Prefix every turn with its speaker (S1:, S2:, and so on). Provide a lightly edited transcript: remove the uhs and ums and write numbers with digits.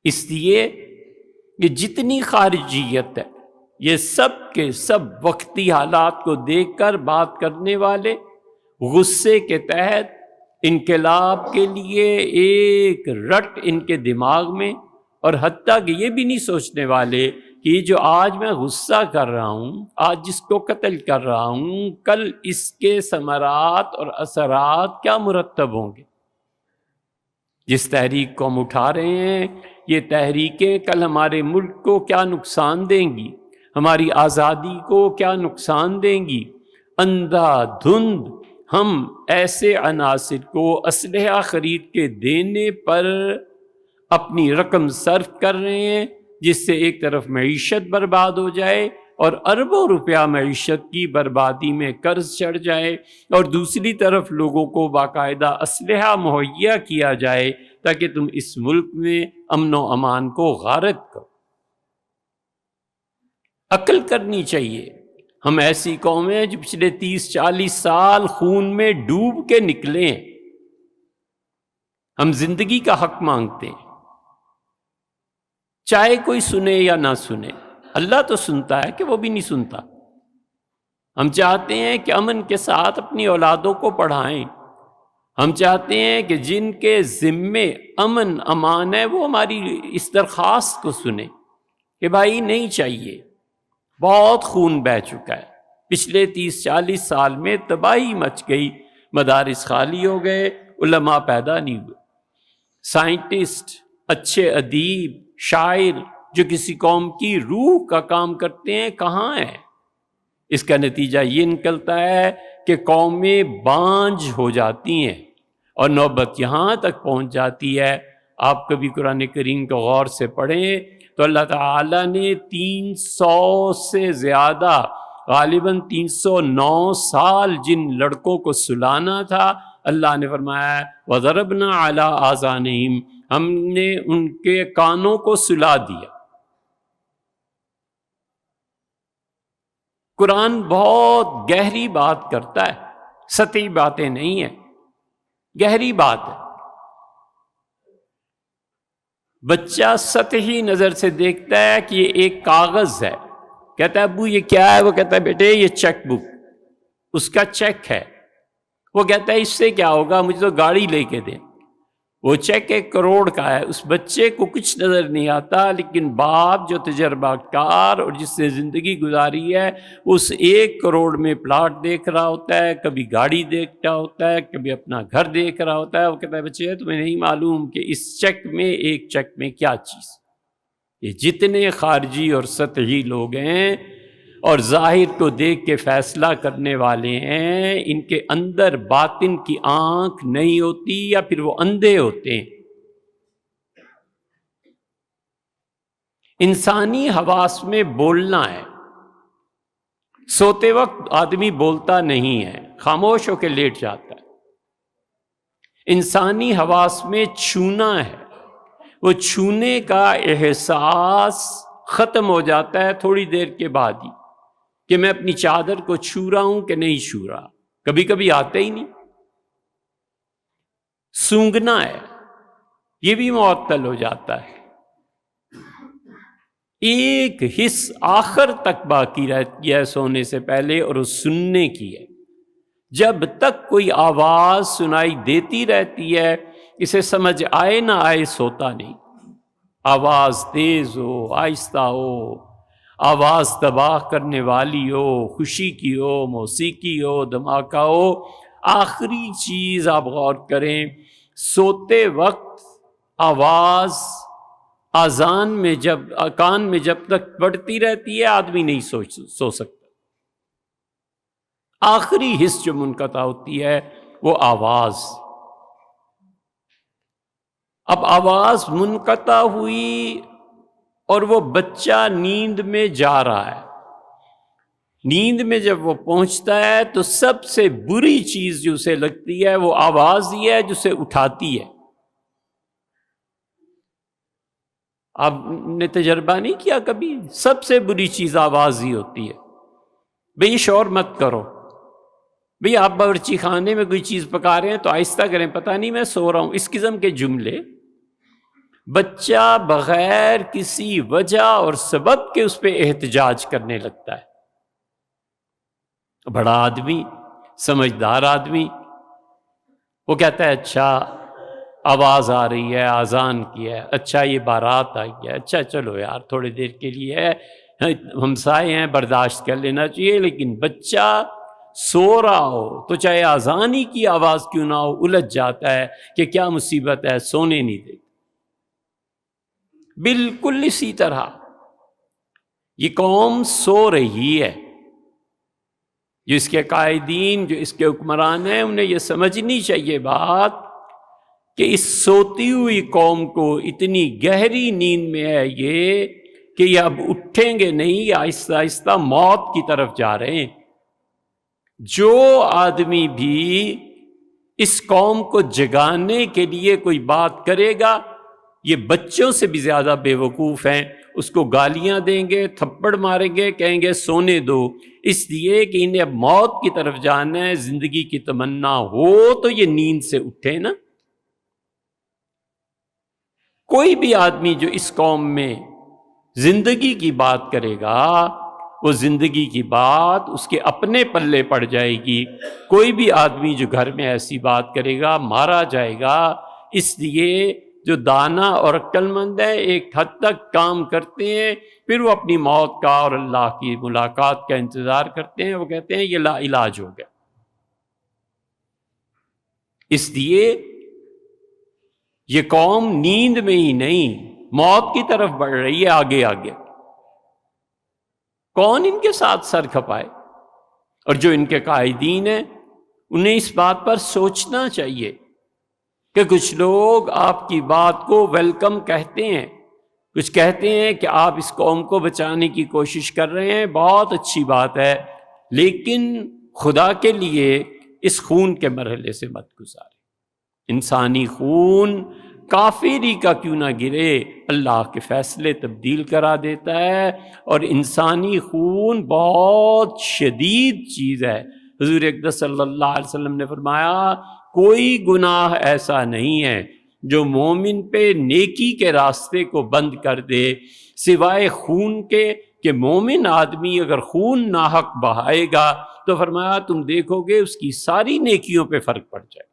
S1: اس لیے کہ جتنی خارجیت ہے یہ سب کے سب وقتی حالات کو دیکھ کر بات کرنے والے، غصے کے تحت انقلاب کے لیے ایک رٹ ان کے دماغ میں، اور حتیٰ کہ یہ بھی نہیں سوچنے والے کہ یہ جو آج میں غصہ کر رہا ہوں، آج جس کو قتل کر رہا ہوں، کل اس کے ثمرات اور اثرات کیا مرتب ہوں گے۔ جس تحریک کو ہم اٹھا رہے ہیں، یہ تحریکیں کل ہمارے ملک کو کیا نقصان دیں گی، ہماری آزادی کو کیا نقصان دیں گی۔ اندھا دھند ہم ایسے عناصر کو اسلحہ خرید کے دینے پر اپنی رقم صرف کر رہے ہیں، جس سے ایک طرف معیشت برباد ہو جائے اور اربوں روپیہ معیشت کی بربادی میں قرض چڑھ جائے، اور دوسری طرف لوگوں کو باقاعدہ اسلحہ مہیا کیا جائے تاکہ تم اس ملک میں امن و امان کو غارت کرو۔ عقل کرنی چاہیے۔ ہم ایسی قوم ہیں جو پچھلے 30-40 سال خون میں ڈوب کے نکلے ہیں۔ ہم زندگی کا حق مانگتے ہیں، چاہے کوئی سنے یا نہ سنے۔ اللہ تو سنتا ہے کہ وہ بھی نہیں سنتا۔ ہم چاہتے ہیں کہ امن کے ساتھ اپنی اولادوں کو پڑھائیں۔ ہم چاہتے ہیں کہ جن کے ذمے امن امان ہے وہ ہماری اس درخواست کو سنیں کہ بھائی نہیں چاہیے، بہت خون بہہ چکا ہے، پچھلے 30-40 سال میں تباہی مچ گئی، مدارس خالی ہو گئے، علماء پیدا نہیں ہوئے، سائنٹسٹ، اچھے ادیب، شاعر جو کسی قوم کی روح کا کام کرتے ہیں کہاں ہیں؟ اس کا نتیجہ یہ نکلتا ہے کہ قومیں بانجھ ہو جاتی ہیں، اور نوبت یہاں تک پہنچ جاتی ہے۔ آپ کبھی قرآن کریم کو غور سے پڑھیں تو اللہ تعالیٰ نے 300 سے زیادہ، غالباً 309 سال جن لڑکوں کو سلانا تھا، اللہ نے فرمایا وَضَرَبْنَا عَلَىٰ آذَانِهِمْ، ہم نے ان کے کانوں کو سلا دیا۔ قرآن بہت گہری بات کرتا ہے، سطحی باتیں نہیں ہیں، گہری بات ہے۔ بچہ سطحی نظر سے دیکھتا ہے کہ یہ ایک کاغذ ہے، کہتا ہے ابو یہ کیا ہے؟ وہ کہتا ہے بیٹے یہ چیک بک، اس کا چیک ہے۔ وہ کہتا ہے اس سے کیا ہوگا، مجھے تو گاڑی لے کے دیں۔ وہ چیک 1 کروڑ کا ہے، اس بچے کو کچھ نظر نہیں آتا، لیکن باپ جو تجربہ کار اور جس سے زندگی گزاری ہے، اس 1 کروڑ میں پلاٹ دیکھ رہا ہوتا ہے، کبھی گاڑی دیکھ رہا ہوتا ہے، کبھی اپنا گھر دیکھ رہا ہوتا ہے۔ وہ کہتا ہے بچے تمہیں نہیں معلوم کہ اس چیک میں، ایک چیک میں کیا چیز۔ یہ جتنے خارجی اور سطحی لوگ ہیں اور ظاہر کو دیکھ کے فیصلہ کرنے والے ہیں، ان کے اندر باطن کی آنکھ نہیں ہوتی، یا پھر وہ اندھے ہوتے ہیں۔ انسانی حواس میں بولنا ہے، سوتے وقت آدمی بولتا نہیں ہے، خاموش ہو کے لیٹ جاتا ہے۔ انسانی حواس میں چھونا ہے، وہ چھونے کا احساس ختم ہو جاتا ہے تھوڑی دیر کے بعد ہی، کہ میں اپنی چادر کو چھو رہا ہوں کہ نہیں چھو رہا، کبھی کبھی آتا ہی نہیں۔ سونگنا ہے، یہ بھی معطل ہو جاتا ہے۔ ایک حص آخر تک باقی رہتی ہے سونے سے پہلے، اور وہ سننے کی ہے۔ جب تک کوئی آواز سنائی دیتی رہتی ہے، اسے سمجھ آئے نہ آئے سوتا نہیں۔ آواز تیز ہو، آہستہ ہو، آواز تباہ کرنے والی ہو، خوشی کی ہو، موسیقی ہو، دھماکہ ہو، آخری چیز آپ غور کریں، سوتے وقت آواز اذان میں جب کان میں جب تک پڑتی رہتی ہے آدمی نہیں سو سکتا۔ آخری حص جو منقطع ہوتی ہے وہ آواز۔ اب آواز منقطع ہوئی اور وہ بچہ نیند میں جا رہا ہے۔ نیند میں جب وہ پہنچتا ہے تو سب سے بری چیز جو اسے لگتی ہے وہ آواز ہی ہے جو اسے اٹھاتی ہے۔ آپ نے تجربہ نہیں کیا کبھی؟ سب سے بری چیز آواز ہی ہوتی ہے۔ بھئی شور مت کرو، بھئی آپ باورچی خانے میں کوئی چیز پکا رہے ہیں تو آہستہ کریں، پتہ نہیں میں سو رہا ہوں، اس قسم کے جملے بچہ بغیر کسی وجہ اور سبب کے اس پہ احتجاج کرنے لگتا ہے۔ بڑا آدمی، سمجھدار آدمی، وہ کہتا ہے اچھا آواز آ رہی ہے، اذان کی ہے، اچھا یہ بارات آئی ہے، اچھا چلو یار تھوڑی دیر کے لیے ہے، ہمسائے ہیں برداشت کر لینا چاہیے۔ لیکن بچہ سو رہا ہو تو چاہے اذان ہی کی آواز کیوں نہ ہو، الجھ جاتا ہے کہ کیا مصیبت ہے، سونے نہیں دیتا۔ بالکل اسی طرح یہ قوم سو رہی ہے۔ جو اس کے قائدین، جو اس کے حکمران ہیں، انہیں یہ سمجھنی چاہیے بات کہ اس سوتی ہوئی قوم کو اتنی گہری نیند میں ہے یہ کہ یہ اب اٹھیں گے نہیں، آہستہ آہستہ موت کی طرف جا رہے ہیں۔ جو آدمی بھی اس قوم کو جگانے کے لیے کوئی بات کرے گا، یہ بچوں سے بھی زیادہ بے وقوف ہیں، اس کو گالیاں دیں گے، تھپڑ ماریں گے، کہیں گے سونے دو، اس لیے کہ انہیں اب موت کی طرف جانا ہے، زندگی کی تمنا ہو تو یہ نیند سے اٹھے نا۔ کوئی بھی آدمی جو اس قوم میں زندگی کی بات کرے گا، وہ زندگی کی بات اس کے اپنے پلے پڑ جائے گی۔ کوئی بھی آدمی جو گھر میں ایسی بات کرے گا مارا جائے گا۔ اس لیے جو دانا اور عقل مند ہے ایک حد تک کام کرتے ہیں، پھر وہ اپنی موت کا اور اللہ کی ملاقات کا انتظار کرتے ہیں، وہ کہتے ہیں یہ لا علاج ہو گیا۔ اس لیے یہ قوم نیند میں ہی نہیں، موت کی طرف بڑھ رہی ہے آگے آگے۔ کون ان کے ساتھ سر کھپائے؟ اور جو ان کے قائدین ہیں انہیں اس بات پر سوچنا چاہیے کہ کچھ لوگ آپ کی بات کو ویلکم کہتے ہیں، کچھ کہتے ہیں کہ آپ اس قوم کو بچانے کی کوشش کر رہے ہیں، بہت اچھی بات ہے، لیکن خدا کے لیے اس خون کے مرحلے سے مت گزاریں۔ انسانی خون کافری کا کیوں نہ گرے، اللہ کے فیصلے تبدیل کرا دیتا ہے، اور انسانی خون بہت شدید چیز ہے۔ حضور اقدس صلی اللہ علیہ وسلم نے فرمایا کوئی گناہ ایسا نہیں ہے جو مومن پہ نیکی کے راستے کو بند کر دے سوائے خون کے، کہ مومن آدمی اگر خون ناحق بہائے گا تو فرمایا تم دیکھو گے اس کی ساری نیکیوں پہ فرق پڑ جائے۔